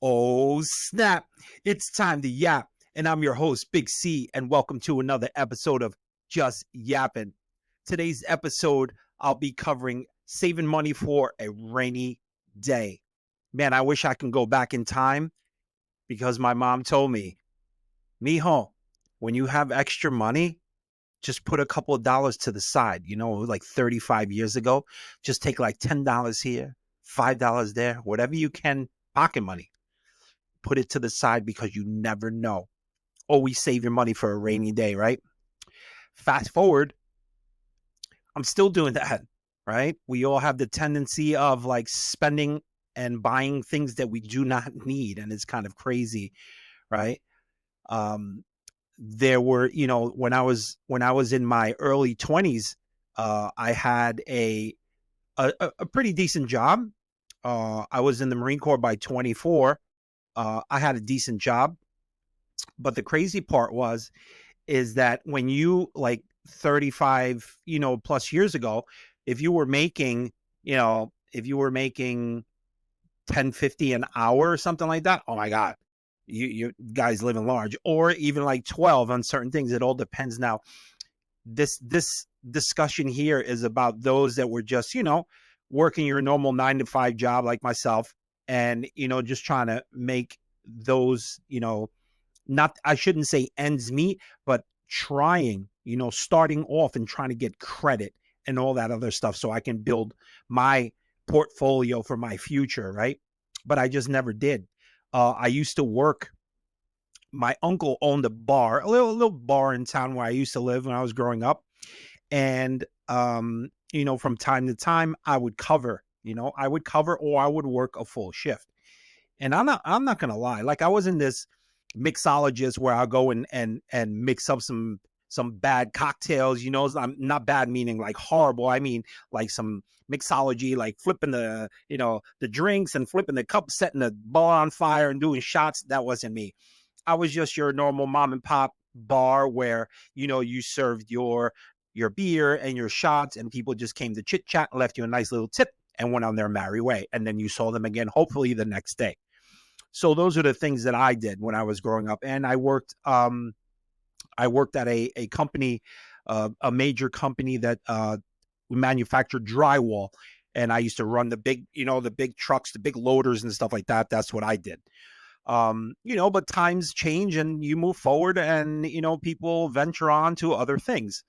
Oh, snap. It's time to yap. And I'm your host, Big C, and welcome to another episode of Just Yapping. Today's episode, I'll be covering saving money for a rainy day. Man, I wish I can go back in time because my mom told me, Mijo, when you have extra money, just put a couple of dollars to the side. You know, like 35 years ago, just take like $10 here, $5 there, whatever you can, pocket money. Put it to the side because you never know. Always save your money for a rainy day, right? Fast forward, I'm still doing that, right? We all have the tendency of like spending and buying things that we do not need, and it's kind of crazy, right? Um, there were, when I was in my early 20s, I had a pretty decent job. I was in the Marine Corps by 24. I had a decent job. But the crazy part is that when you like 35, plus years ago, if you were making, if you were making 10.50 an hour or something like that, oh my God, you guys living large, or even like 12 on certain things. It all depends. Now, this discussion here is about those that were just, working your normal 9 to 5 job like myself, and, just trying to make those, not, I shouldn't say ends meet, but trying, starting off and trying to get credit and all that other stuff so I can build my portfolio for my future, right? But I just never did. I used to work. My uncle owned a bar, a little bar in town where I used to live when I was growing up, and from time to time I would cover. Or I would work a full shift. And I'm not gonna lie, like I wasn't this mixologist where I'll go and mix up some bad cocktails. I'm not bad meaning like horrible. I mean like some mixology, like flipping the drinks and flipping the cup, setting the bar on fire and doing shots. That wasn't me. I was just your normal mom and pop bar where you served your beer and your shots, and people just came to chit chat and left you a nice little tip and went on their merry way, and then you saw them again hopefully the next day. So those are the things that I did when I was growing up. And I worked at a company, a major company that manufactured drywall. And I used to run the big trucks, the big loaders and stuff like that. That's what I did. But times change and you move forward, and, people venture on to other things.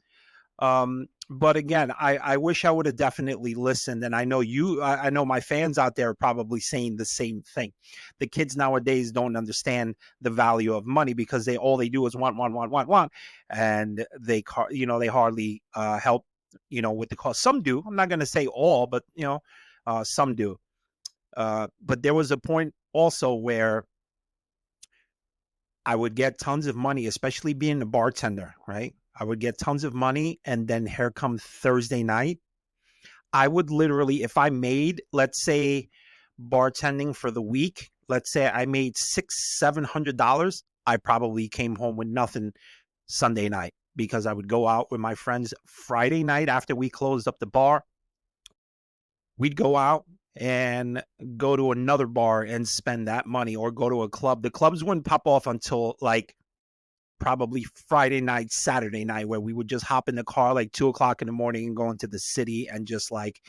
But again, I wish I would have definitely listened. And I know my fans out there are probably saying the same thing. The kids nowadays don't understand the value of money because all they do is want. And they hardly, help, with the cost. Some do. I'm not going to say all, but, some do. But there was a point also where I would get tons of money, especially being a bartender, right? I would get tons of money, and then here comes Thursday night. I would literally, if I made, let's say, bartending for the week, let's say I made $600-700, I probably came home with nothing Sunday night, because I would go out with my friends Friday night after we closed up the bar. We'd go out and go to another bar and spend that money, or go to a club. The clubs wouldn't pop off until like probably Friday night, Saturday night, where we would just hop in the car like 2 o'clock in the morning and go into the city and just like,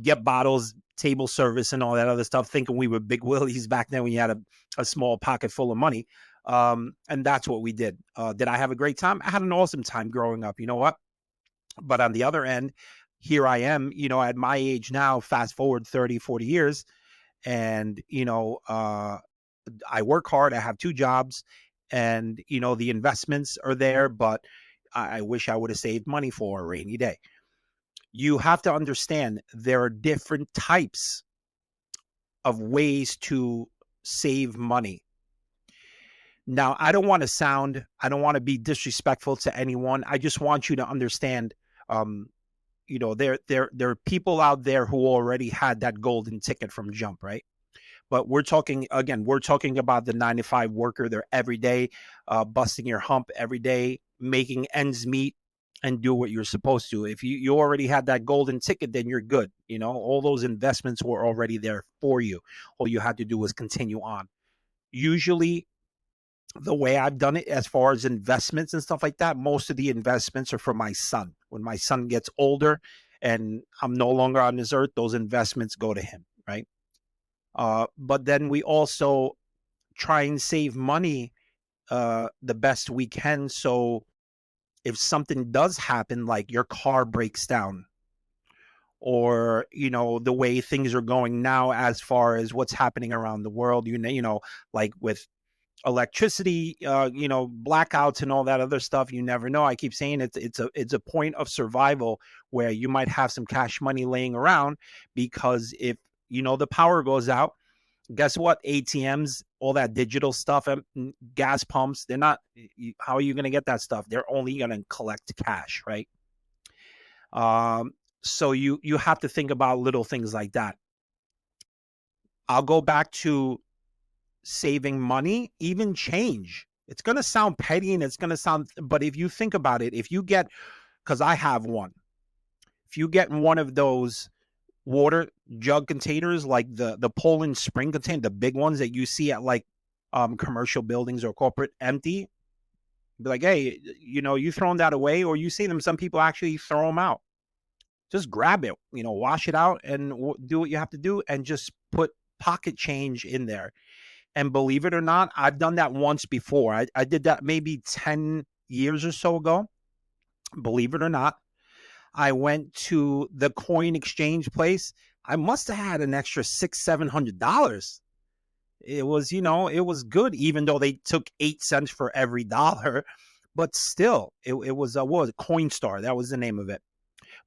get bottles, table service and all that other stuff, thinking we were big willies back then when you had a small pocket full of money. And that's what we did. Did I have a great time? I had an awesome time growing up. You know what? But on the other end, here I am, at my age now, fast forward 30, 40 years. And, I work hard. I have 2 jobs, and, the investments are there, but I wish I would have saved money for a rainy day. You have to understand there are different types of ways to save money. Now, I don't want to be disrespectful to anyone. I just want you to understand, there are people out there who already had that golden ticket from jump, right? But we're talking about the 9 to 5 worker. They're every day, busting your hump every day, making ends meet, and do what you're supposed to. If you already had that golden ticket, then you're good. All those investments were already there for you. All you had to do was continue on. Usually, the way I've done it as far as investments and stuff like that, most of the investments are for my son. When my son gets older and I'm no longer on this earth, those investments go to him, right? But then we also try and save money the best we can. So if something does happen, like your car breaks down, or the way things are going now as far as what's happening around the world, like with electricity, blackouts and all that other stuff, you never know. I keep saying it's a point of survival where you might have some cash money laying around, because if the power goes out, guess what? ATMs, all that digital stuff, gas pumps, they're not. How are you going to get that stuff? They're only going to collect cash, right? So you have to think about little things like that. I'll go back to saving money, even change. It's going to sound petty and it's going to sound, but if you think about it, if you get, because I have one, if you get one of those water jug containers, like the Poland Spring container, the big ones that you see at like commercial buildings or corporate, empty, be like, hey, you throwing that away, or you see them, some people actually throw them out. Just grab it, wash it out and do what you have to do, and just put pocket change in there. And believe it or not, I've done that once before. I did that maybe 10 years or so ago. Believe it or not, I went to the coin exchange place. I must have had an extra $600-700. It was, it was good, even though they took 8 cents for every dollar. But still, it was what was it? Coinstar. That was the name of it.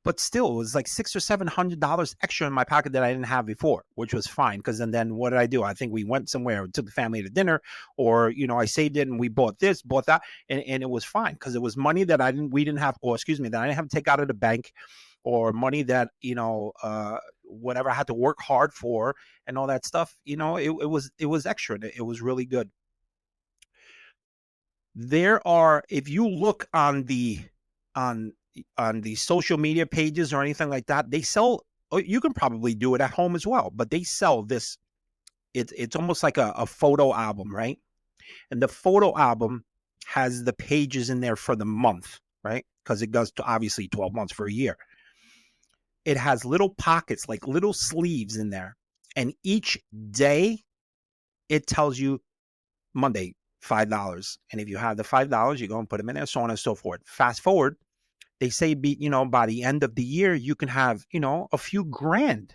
But still, it was like $600 or $700 extra in my pocket that I didn't have before, which was fine. Because then what did I do? I think we went somewhere, took the family to dinner, or I saved it and we bought this, bought that, and it was fine, because it was money that we didn't have, or excuse me, that I didn't have to take out of the bank, or money that whatever I had to work hard for, and all that stuff. It was extra. It was really good. There are, if you look on on the social media pages or anything like that, they sell, you can probably do it at home as well, but they sell this, it's almost like a photo album, right? And the photo album has the pages in there for the month, right? Because it goes to obviously 12 months for a year. It has little pockets, like little sleeves in there, and each day it tells you Monday $5, and if you have the $5, you go and put them in there, so on and so forth. Fast forward, they say by the end of the year, you can have, a few grand,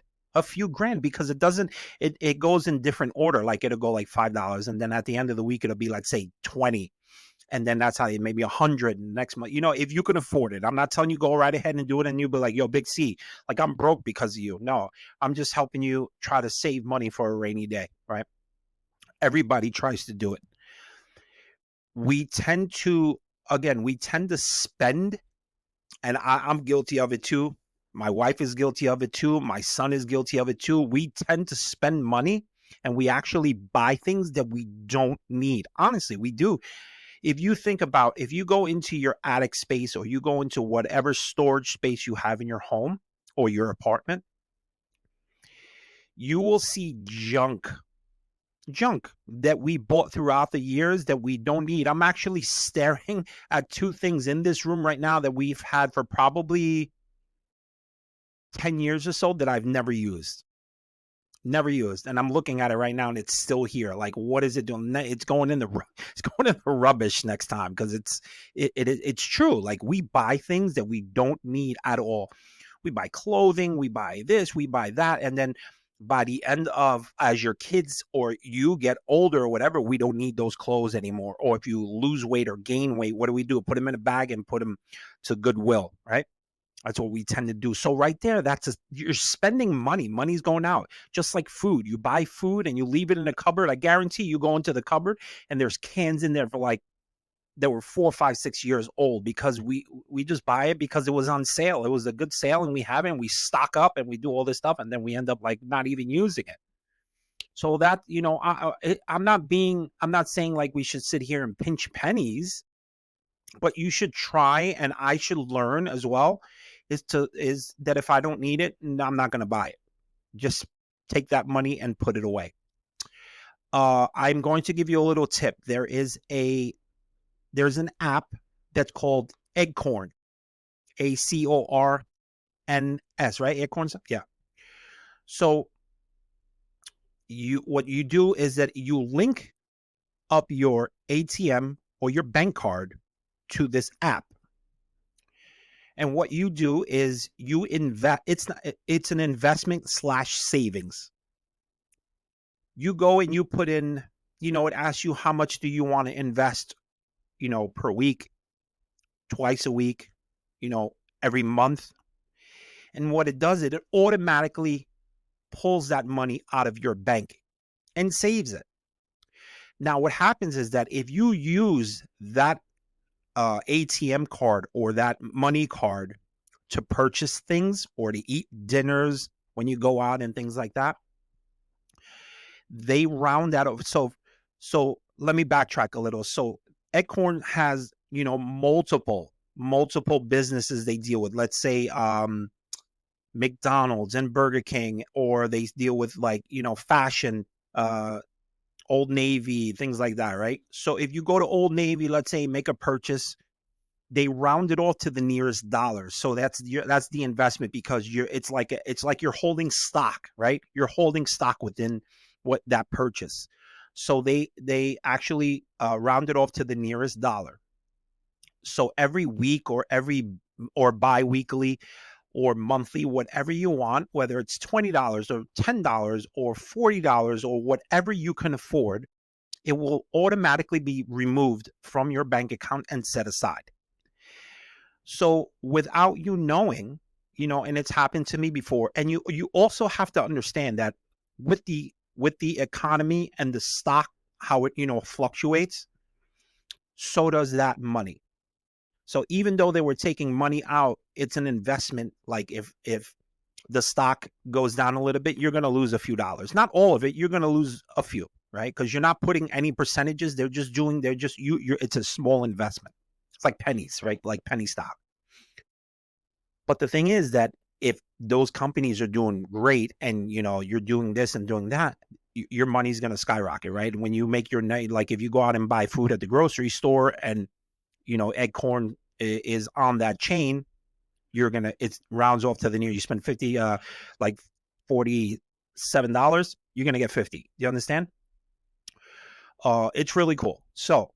because it goes in different order. Like it'll go like $5. And then at the end of the week, it'll be, let's say 20. And then that's how you maybe 100 next month, if you can afford it. I'm not telling you go right ahead and do it and you be like, yo, Big C, like I'm broke because of you. No, I'm just helping you try to save money for a rainy day, right? Everybody tries to do it. We tend to, again, spend, and I'm guilty of it too. My wife is guilty of it too. My son is guilty of it too. We tend to spend money and we actually buy things that we don't need. Honestly, we do. If you think about, if you go into your attic space, or you go into whatever storage space you have in your home or your apartment, you will see junk that we bought throughout the years that we don't need. I'm actually staring at two things in this room right now that we've had for probably 10 years or so that I've never used. And I'm looking at it right now and it's still here. Like, what is it doing? It's going in the rubbish next time, because it's true. Like, we buy things that we don't need at all. We buy clothing, we buy this, we buy that, and then by the end of, as your kids or you get older or whatever, we don't need those clothes anymore. Or if you lose weight or gain weight, what do? Put them in a bag and put them to Goodwill, right? That's what we tend to do. So right there, you're spending money. Money's going out. Just like food. You buy food and you leave it in a cupboard. I guarantee you go into the cupboard and there's cans in there for like, that were 4, 5, 6 years old, because we just buy it because it was on sale. It was a good sale and we have it and we stock up and we do all this stuff, and then we end up like not even using it. So that, I'm not saying like we should sit here and pinch pennies, but you should try, and I should learn as well, is that if I don't need it, I'm not going to buy it. Just take that money and put it away. I'm going to give you a little tip. There's an app that's called Acorn, Acorns, right? Acorns, yeah. So what you do is that you link up your ATM or your bank card to this app. And what you do is you invest. It's an investment slash savings. You go and you put in, it asks you how much do you want to invest, per week, twice a week, every month. And what it does, it automatically pulls that money out of your bank and saves it. Now, what happens is that if you use that ATM card or that money card to purchase things or to eat dinners when you go out and things like that, they round that over. So let me backtrack a little. So Acorn has, multiple businesses they deal with. Let's say McDonald's and Burger King, or they deal with like, fashion, Old Navy, things like that, right? So if you go to Old Navy, let's say make a purchase, they round it off to the nearest dollar. So that's the investment, because it's like you're holding stock, right? You're holding stock within what that purchase. So they actually round it off to the nearest dollar. So every week or bi-weekly or monthly, whatever you want, whether it's $20 or $10 or $40 or whatever you can afford, it will automatically be removed from your bank account and set aside. So without you knowing, and it's happened to me before, and you also have to understand that with the economy and the stock, how it, fluctuates, so does that money. So even though they were taking money out, it's an investment. Like if the stock goes down a little bit, you're going to lose a few dollars. Not all of it. You're going to lose a few, right? Because you're not putting any percentages. It's a small investment. It's like pennies, right? Like penny stock. But the thing is that if those companies are doing great and, you're doing this and doing that, your money's going to skyrocket, right? When you make your night, like if you go out and buy food at the grocery store and, Acorn is on that chain, it rounds off to the near. You spend like $47, you're gonna get 50. You understand? It's really cool. So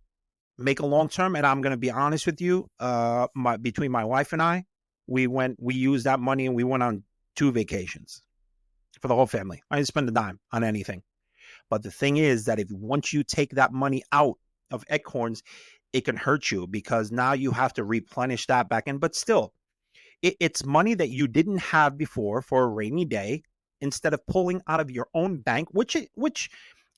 make a long term, and I'm gonna be honest with you. Between my wife and I, we used that money and we went on 2 vacations for the whole family. I didn't spend a dime on anything. But the thing is that once you take that money out of Acorns, it can hurt you, because now you have to replenish that back in. But still, it's money that you didn't have before for a rainy day, instead of pulling out of your own bank, which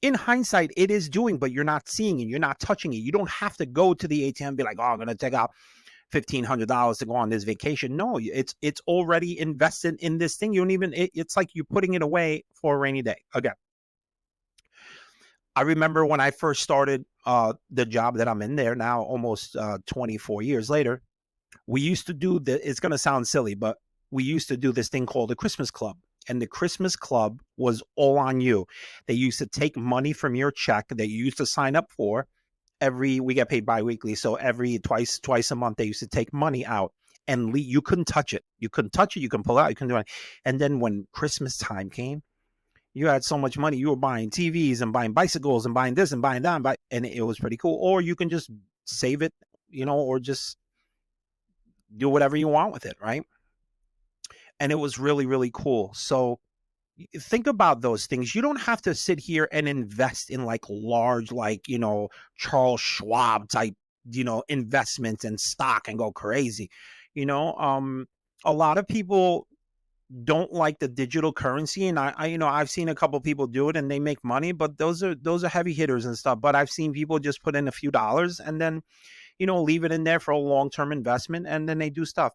in hindsight it is doing, but you're not seeing it, you're not touching it. You don't have to go to the ATM and be like, oh, I'm going to take out $1,500 to go on this vacation. No, it's already invested in this thing. You don't even, it's like you're putting it away for a rainy day. Again, I remember when I first started the job that I'm in there now, almost 24 years later, we used to do it's going to sound silly, but we used to do this thing called the Christmas Club. And the Christmas Club was all on you. They used to take money from your check that you used to sign up for. We get paid bi-weekly. So twice a month, they used to take money out, and you couldn't touch it. You couldn't touch it. You can pull out. You couldn't do it. And then when Christmas time came, you had so much money, you were buying TVs and buying bicycles and buying this and buying that, and it was pretty cool. Or you can just save it, or just do whatever you want with it, right? And it was really, really cool. So think about those things. You don't have to sit here and invest in like large, like, Charles Schwab type, investments and stock and go crazy. A lot of people don't like the digital currency, and I've seen a couple people do it and they make money, but those are heavy hitters and stuff. But I've seen people just put in a few dollars and then leave it in there for a long-term investment, and then they do stuff.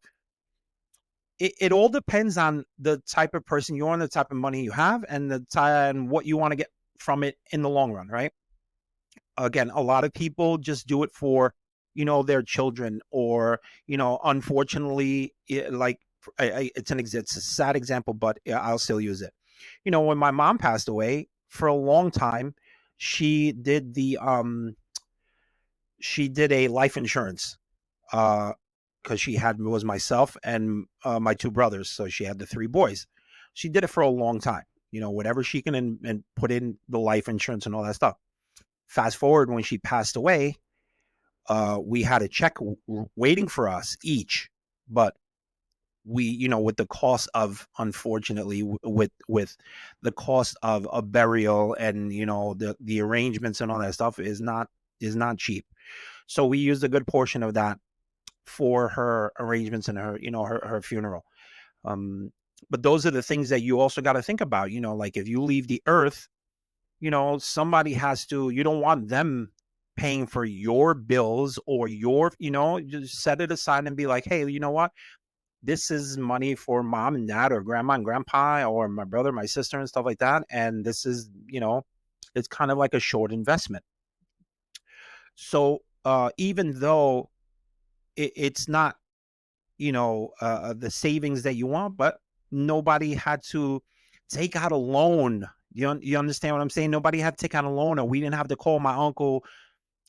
It all depends on the type of person you are and the type of money you have, and and what you want to get from it in the long run, right? Again, a lot of people just do it for their children, or unfortunately, like, it's a sad example, but I'll still use it. When my mom passed away, for a long time, she did a life insurance, because she had was myself and my two brothers, so she had the three boys. She did it for a long time, whatever she can, and put in the life insurance and all that stuff. Fast forward, when she passed away, we had a check waiting for us each, but we, with the cost of, unfortunately, with the cost of a burial, and the arrangements and all that stuff is not cheap. So we used a good portion of that for her arrangements and her funeral. um but those are the things that you also got to think about, like, if you leave the earth, somebody has to, you don't want them paying for your bills, or just set it aside and be like, hey, you know what, this is money for mom and dad, or grandma and grandpa, or my brother, my sister, and stuff like that, and this is, it's kind of like a short investment. So even though it's not, the savings that you want, but nobody had to take out a loan. You understand what I'm saying? Nobody had to take out a loan, or we didn't have to call my uncle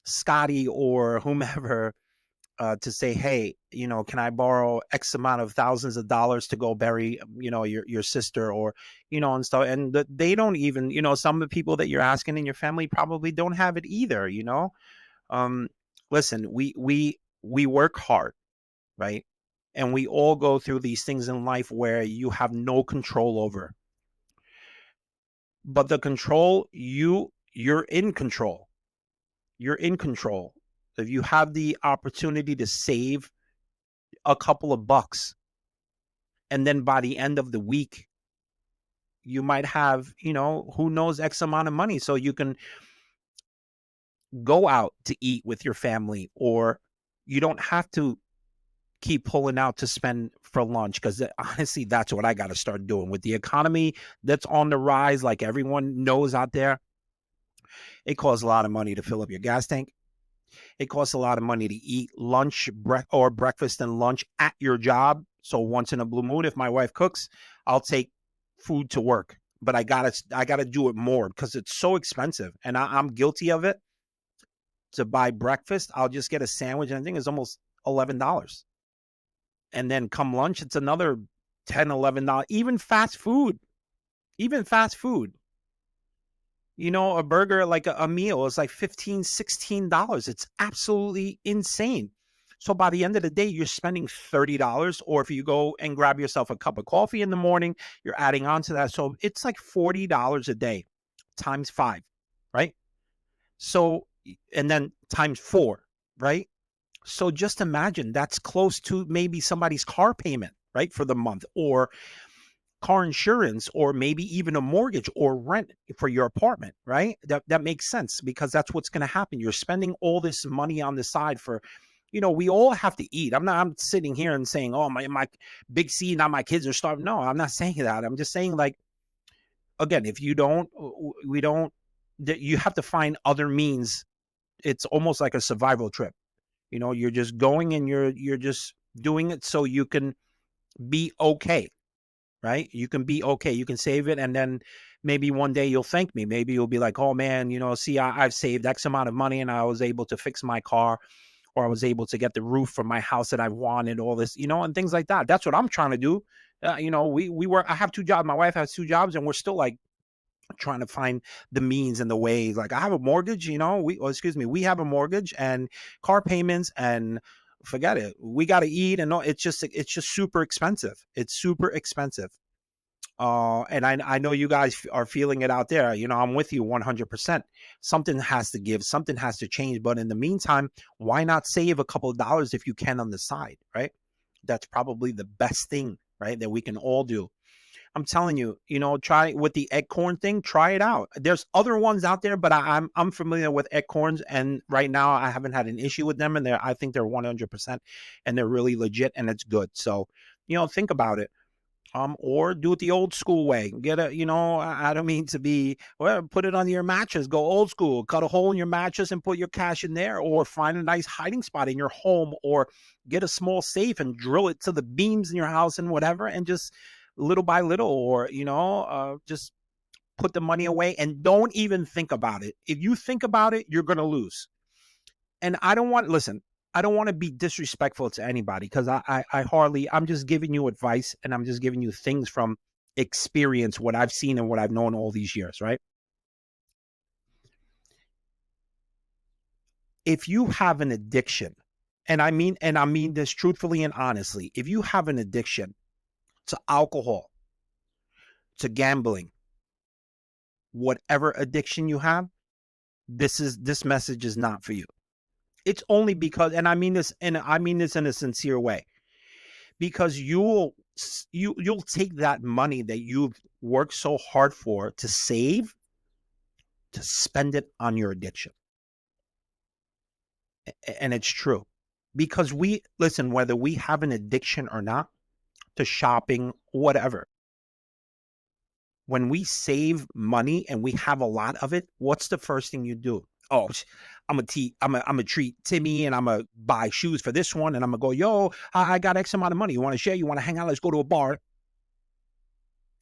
Scotty or whomever, to say, hey, can I borrow X amount of thousands of dollars to go bury, your sister, or, and stuff. And they don't even, some of the people that you're asking in your family probably don't have it either. Um, Listen, we work hard, right? And we all go through these things in life where you have no control over. But the control, you're in control. You're in control. If you have the opportunity to save a couple of bucks, and then by the end of the week, you might have, who knows, X amount of money, so you can go out to eat with your family, or you don't have to keep pulling out to spend for lunch, because honestly, that's what I got to start doing with the economy that's on the rise. Like everyone knows out there, it costs a lot of money to fill up your gas tank. It costs a lot of money to eat lunch, or breakfast and lunch at your job. So once in a blue moon, if my wife cooks, I'll take food to work. But I gotta do it more because it's so expensive, and I'm guilty of it. To buy breakfast, I'll just get a sandwich, and I think it's almost $11. And then come lunch, it's another $10, $11. Even fast food, a burger, like a meal, is like $15, $16. It's absolutely insane. So by the end of the day, you're spending $30. Or if you go and grab yourself a cup of coffee in the morning, you're adding on to that. So it's like $40 a day times 5, right? So, and then times 4, right? So just imagine, that's close to maybe somebody's car payment, right, for the month, or car insurance, or maybe even a mortgage or rent for your apartment, right? That makes sense, because that's what's going to happen. You're spending all this money on the side for, we all have to eat. I'm sitting here and saying, oh, my big C, now my kids are starving. No, I'm not saying that. I'm just saying, like, again, if you don't, we don't, you have to find other means. It's almost like a survival trip. You're just going, and you're just doing it so you can be okay, right? You can be okay. You can save it, and then maybe one day you'll thank me. Maybe you'll be like, oh man, see, I've saved X amount of money, and I was able to fix my car, or I was able to get the roof from my house that I wanted, all this, and things like that. That's what I'm trying to do. We work. I have 2 jobs. My wife has 2 jobs, and we're still, like, trying to find the means and the ways. Like, I have a mortgage, we have a mortgage and car payments, and forget it. We got to eat, and it's just super expensive. It's super expensive. And I know you guys are feeling it out there. I'm with you 100%. Something has to give, something has to change. But in the meantime, why not save a couple of dollars if you can on the side, right? That's probably the best thing, right, that we can all do. I'm telling you, try with the Acorn thing. Try it out. There's other ones out there, but I'm familiar with Acorns, and right now I haven't had an issue with them, and I think they're 100%, and they're really legit, and it's good. So, think about it. Or do it the old school way. Get a, I don't mean to be, well, put it on your mattress. Go old school. Cut a hole in your mattress and put your cash in there, or find a nice hiding spot in your home, or get a small safe and drill it to the beams in your house and whatever, and just little by little, or just put the money away and don't even think about it. If you think about it, you're gonna lose. And I don't want, listen, I don't want to be disrespectful to anybody, because I'm just giving you advice, and I'm just giving you things from experience, what I've seen and what I've known all these years, right? If you have an addiction, and I mean this truthfully and honestly, if you have an addiction to alcohol, to gambling, whatever addiction you have, this message is not for you. It's only because, and I mean this in a sincere way, because you'll take that money that you've worked so hard for to save, to spend it on your addiction. And it's true, because we listen, whether we have an addiction or not, to shopping, whatever, when we save money and we have a lot of it, what's the first thing you do? Oh, I'm gonna treat Timmy, and I'm gonna buy shoes for this one, and I'm gonna go, yo, I got X amount of money. You want to share? You want to hang out? Let's go to a bar,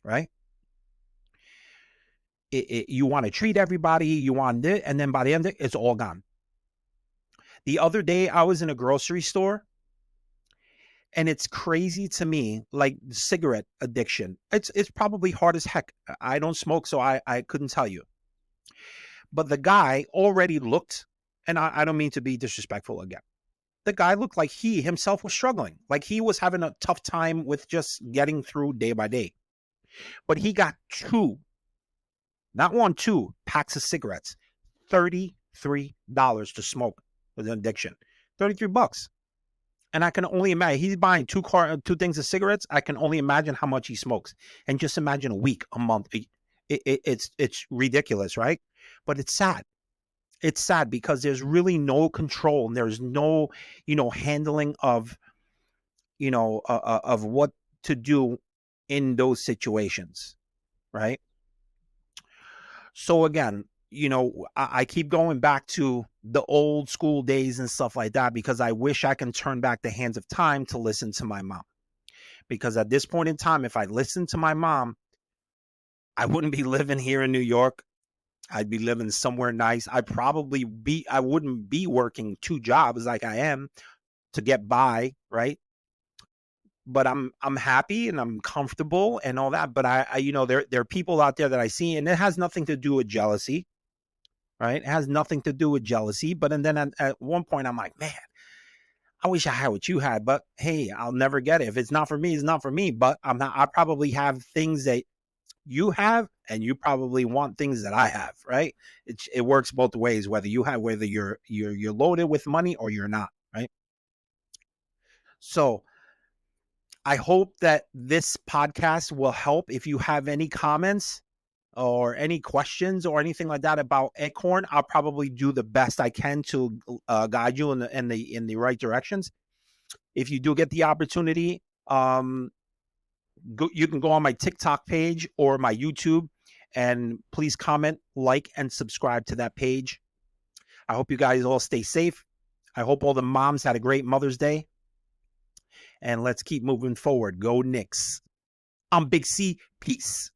right? You want to treat everybody. You want it, and then by the end of it, it's all gone. The other day, I was in a grocery store, and it's crazy to me, like cigarette addiction. It's probably hard as heck. I don't smoke, so I couldn't tell you. But the guy already looked, and I don't mean to be disrespectful again. The guy looked like he himself was struggling, like he was having a tough time with just getting through day by day. But he got two, not one, two packs of cigarettes, $33 to smoke with an addiction, $33. And I can only imagine, he's buying two things of cigarettes. I can only imagine how much he smokes, and just imagine a week, a month. It's ridiculous, right? But it's sad. It's sad because there's really no control, and there's no, handling of, of what to do in those situations, right? So again, I keep going back to the old school days and stuff like that, because I wish I can turn back the hands of time to listen to my mom. Because at this point in time, if I listened to my mom, I wouldn't be living here in New York. I'd be living somewhere nice. I wouldn't be working two jobs like I am to get by, right? But I'm happy and I'm comfortable and all that. But there are people out there that I see, and it has nothing to do with jealousy, right? It has nothing to do with jealousy. But and then at one point, I'm like, man, I wish I had what you had, but hey, I'll never get it. If it's not for me, it's not for me. But I'm not. I probably have things that you have, and you probably want things that I have, right? It works both ways, whether you're loaded with money or you're not, right? So I hope that this podcast will help. If you have any comments or any questions or anything like that about Acorn, I'll probably do the best I can to guide you in the right directions. If you do get the opportunity, you can go on my TikTok page or my YouTube, and please comment, like, and subscribe to that page. I hope you guys all stay safe. I hope all the moms had a great Mother's Day. And let's keep moving forward. Go Knicks. I'm Big C. Peace.